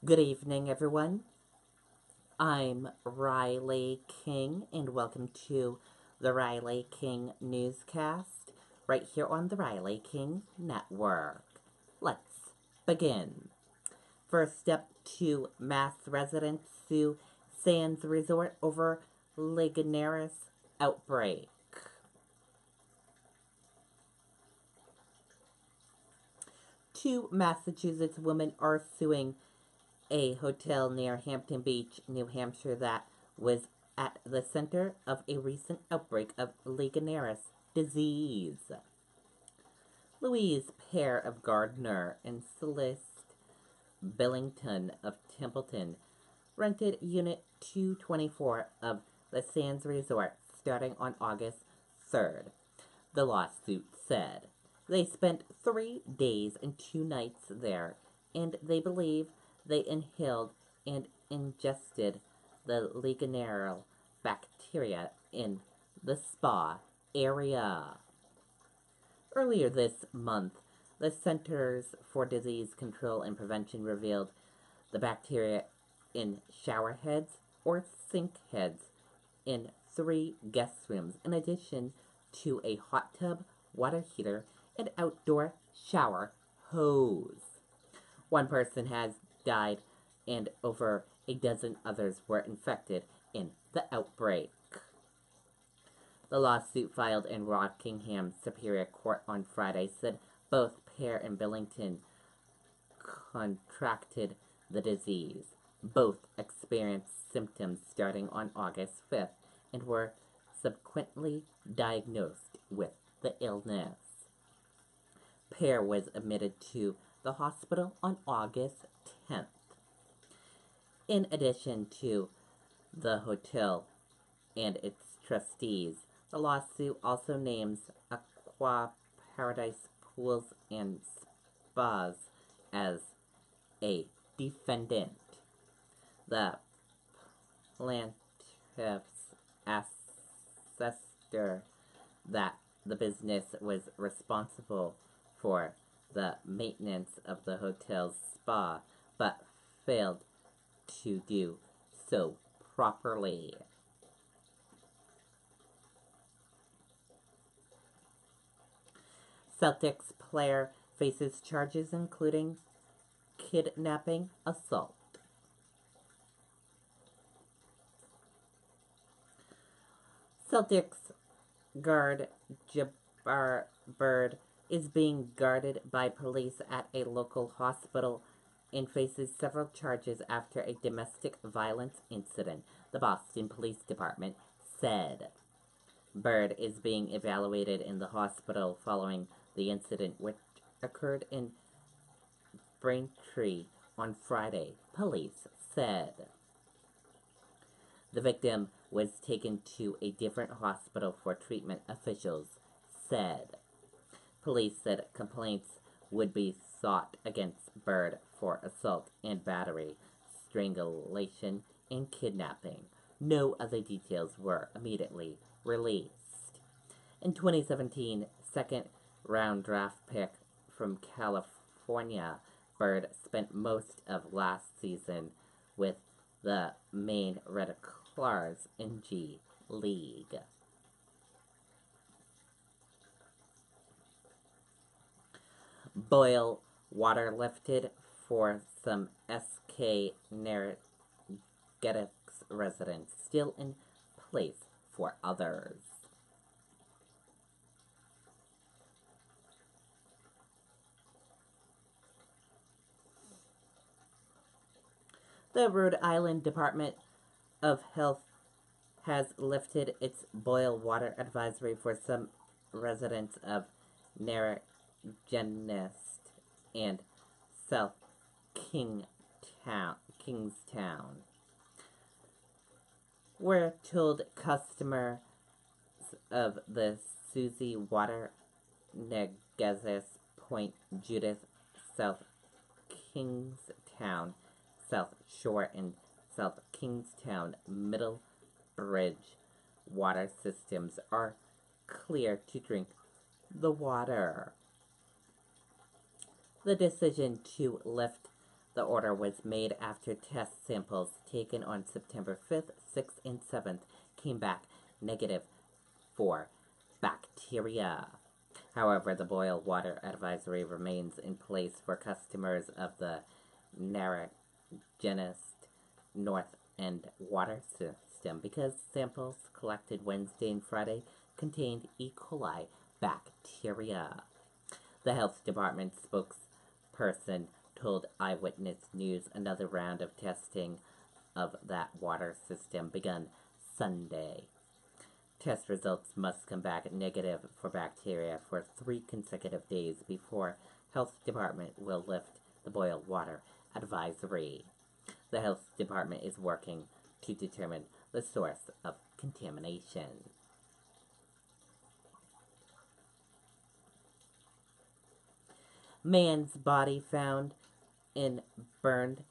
Good evening, everyone. I'm Riley King, and welcome to the Riley King Newscast right here on the Riley King Network. Let's begin. First up, two mass residents sue Sands Resort over Legionnaires outbreak. Two Massachusetts women are suing a hotel near Hampton Beach, New Hampshire that was at the center of a recent outbreak of Legionnaires disease. Louise Pear of Gardner and Celeste Billington of Templeton rented Unit 224 of the Sands Resort starting on August 3rd, the lawsuit said. They spent 3 days and 2 nights there, and they believe they inhaled and ingested the Legionnaires bacteria in the spa area. Earlier this month, the Centers for Disease Control and Prevention revealed the bacteria in shower heads or sink heads in 3 guest rooms, in addition to a hot tub, water heater, and outdoor shower hose. One person has died, and over a dozen others were infected in the outbreak. The lawsuit filed in Rockingham Superior Court on Friday said both Pear and Billington contracted the disease. Both experienced symptoms starting on August 5th and were subsequently diagnosed with the illness. Pear was admitted to the hospital on August 10th. In addition to the hotel and its trustees, the lawsuit also names Aqua Paradise Pools and Spas as a defendant. The plaintiffs assessed that the business was responsible for the maintenance of the hotel's spa, but failed to do so properly. Celtics player faces charges including kidnapping, assault. Celtics guard Jabbar Bird is being guarded by police at a local hospital and faces several charges after a domestic violence incident, the Boston Police Department said. Bird is being evaluated in the hospital following the incident, which occurred in Braintree on Friday, police said. The victim was taken to a different hospital for treatment, officials said. Police said complaints would be sought against Bird for assault and battery, strangulation, and kidnapping. No other details were immediately released. In 2017, second round draft pick from California, Bird spent most of last season with the Maine Red Claws in G League. Boil water lifted for some SK Narragansett residents, still in place for others. The Rhode Island Department of Health has lifted its boil water advisory for some residents of Narragansett and South Kingstown. We're told customers of the Susie Water, Negasis Point, Judith, South Kingstown, South Shore, and South Kingstown Middle Bridge water systems are clear to drink the water. The decision to lift The order was made after test samples taken on September 5th, 6th, and 7th came back negative for bacteria. However, the boil water advisory remains in place for customers of the Narragansett North End water system because samples collected Wednesday and Friday contained E. coli bacteria. The health department spokesperson told Eyewitness News another round of testing of that water system begun Sunday. Test results must come back negative for bacteria for 3 consecutive days before health department will lift the boil water advisory. The health department is working to determine the source of contamination. Man's body found in burned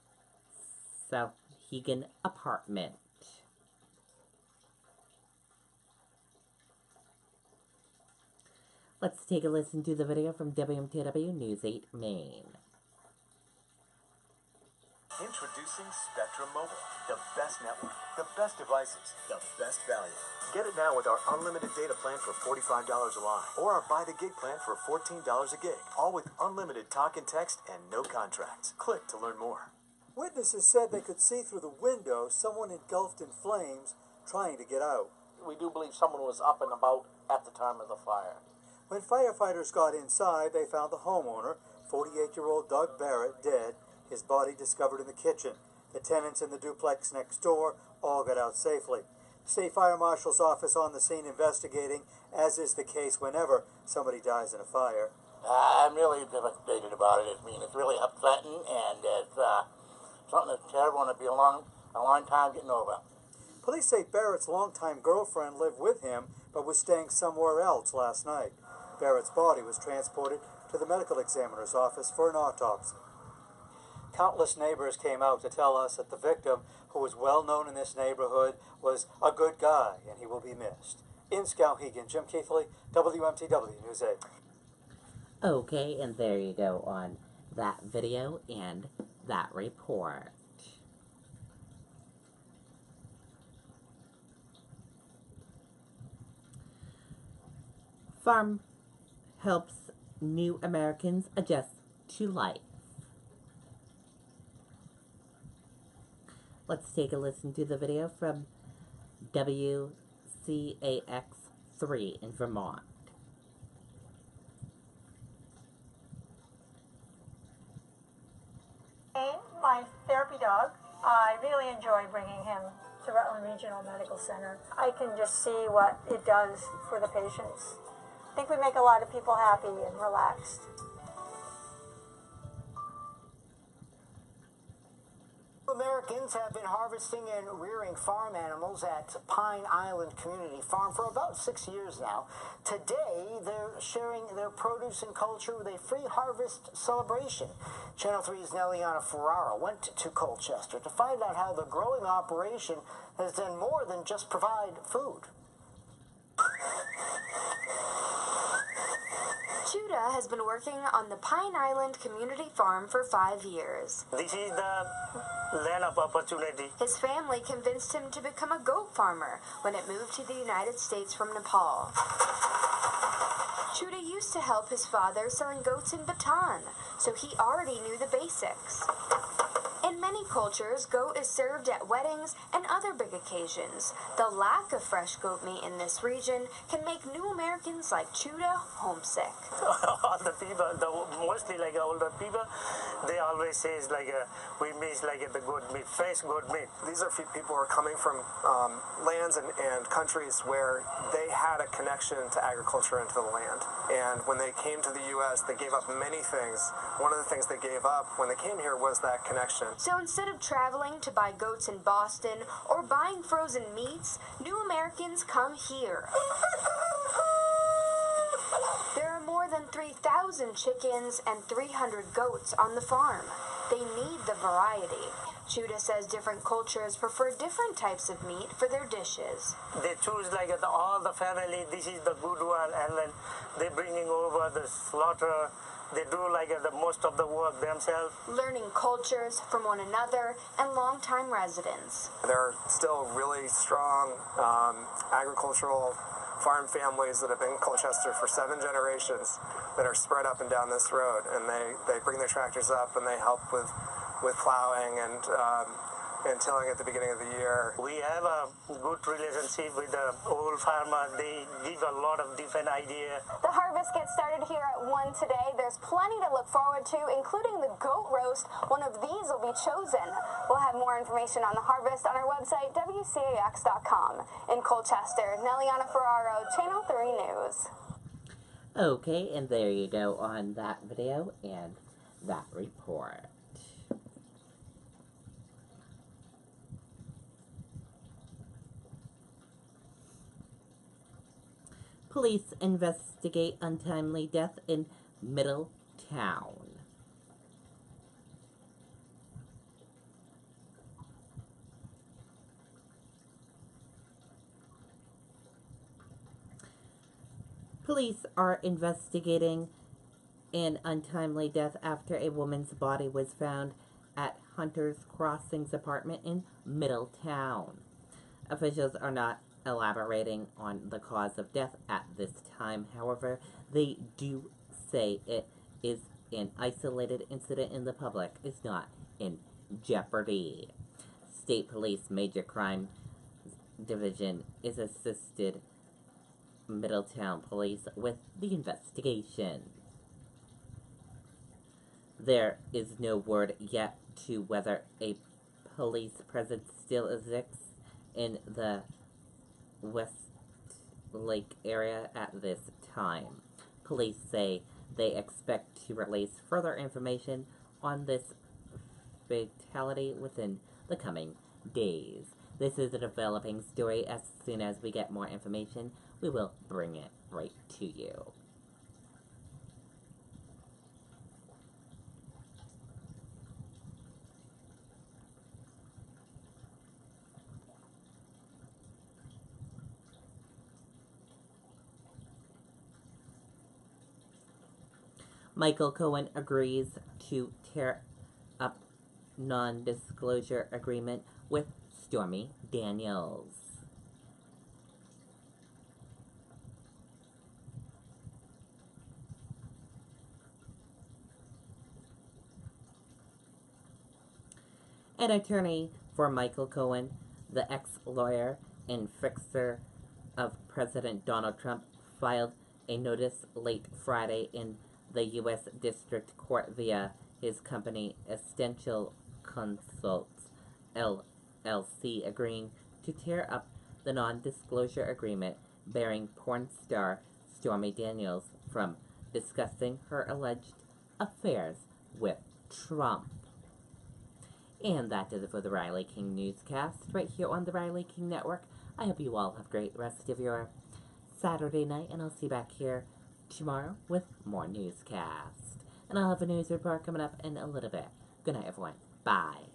Souhegan apartment. Let's take a listen to the video from WMTW News 8 Maine. Introducing Spectrum Mobile, the best network, the best devices, the best value. Get it now with our unlimited data plan for $45 a line, or our buy the gig plan for $14 a gig, all with unlimited talk and text and no contracts. Click to learn more. Witnesses said they could see through the window someone engulfed in flames trying to get out. We do believe someone was up and about at the time of the fire. When firefighters got inside, they found the homeowner, 48-year-old Doug Barrett, dead, his body discovered in the kitchen. The tenants in the duplex next door all got out safely. State Fire Marshal's office on the scene investigating, as is the case whenever somebody dies in a fire. I'm really devastated about it. I mean, it's really upsetting, and it's something that's terrible, and it'll be a long time getting over. Police say Barrett's longtime girlfriend lived with him, but was staying somewhere else last night. Barrett's body was transported to the medical examiner's office for an autopsy. Countless neighbors came out to tell us that the victim, who was well known in this neighborhood, was a good guy and he will be missed. In Skowhegan, Jim Keithley, WMTW News 8. Okay, and there you go on that video and that report. Farm helps new Americans adjust to life. Let's take a listen to the video from WCAX3 in Vermont. My therapy dog, I really enjoy bringing him to Rutland Regional Medical Center. I can just see what it does for the patients. I think we make a lot of people happy and relaxed. Americans have been harvesting and rearing farm animals at Pine Island Community Farm for about 6 years now. Today, they're sharing their produce and culture with a free harvest celebration. Channel 3's Neliana Ferrara went to Colchester to find out how the growing operation has done more than just provide food. Judah has been working on the Pine Island Community Farm for 5 years. This is the land of opportunity. His family convinced him to become a goat farmer when it moved to the United States from Nepal. Judah used to help his father selling goats in Bhutan, so he already knew the basics. In many cultures, goat is served at weddings and other big occasions. The lack of fresh goat meat in this region can make new Americans like Judah homesick. All the people, mostly like older people, they always say we miss the goat meat, fresh goat meat. These are people who are coming from lands and countries where they had a connection to agriculture and to the land. And when they came to the U.S., they gave up many things. One of the things they gave up when they came here was that connection. So instead of traveling to buy goats in Boston or buying frozen meats, new Americans come here. There are more than 3,000 chickens and 300 goats on the farm. They need the variety. Judah says different cultures prefer different types of meat for their dishes. They choose all the family, this is the good one, and then they're bringing over the slaughter they do like the most of the work themselves. Learning cultures from one another and longtime residents. There are still really strong agricultural farm families that have been in Colchester for 7 generations that are spread up and down this road, and they bring their tractors up and they help with plowing and tilling at the beginning of the year. We have a good relationship with the old farmer. They give a lot of different ideas. The harvest gets started here at 1 today. There's plenty to look forward to, including the goat roast. One of these will be chosen. We'll have more information on the harvest on our website, WCAX.com. In Colchester, Neliana Ferraro, Channel 3 News. Okay, and there you go on that video and that report. Police investigate untimely death in Middletown. Police are investigating an untimely death after a woman's body was found at Hunter's Crossings apartment in Middletown. Officials are not elaborating on the cause of death at this time. However, they do say it is an isolated incident and the public is not in jeopardy. State Police Major Crime Division is assisted Middletown Police with the investigation. There is no word yet to whether a police presence still exists in the Westlake area at this time. Police say they expect to release further information on this fatality within the coming days. This is a developing story. As soon as we get more information, we will bring it right to you. Michael Cohen agrees to tear up non-disclosure agreement with Stormy Daniels. An attorney for Michael Cohen, the ex-lawyer and fixer of President Donald Trump, filed a notice late Friday in the U.S. District Court via his company Essential Consults, LLC, agreeing to tear up the non-disclosure agreement bearing porn star Stormy Daniels from discussing her alleged affairs with Trump. And that does it for the Riley King Newscast, right here on the Riley King Network. I hope you all have a great rest of your Saturday night, and I'll see you back here tomorrow with more Newscast. And I'll have a news report coming up in a little bit. Good night, everyone. Bye.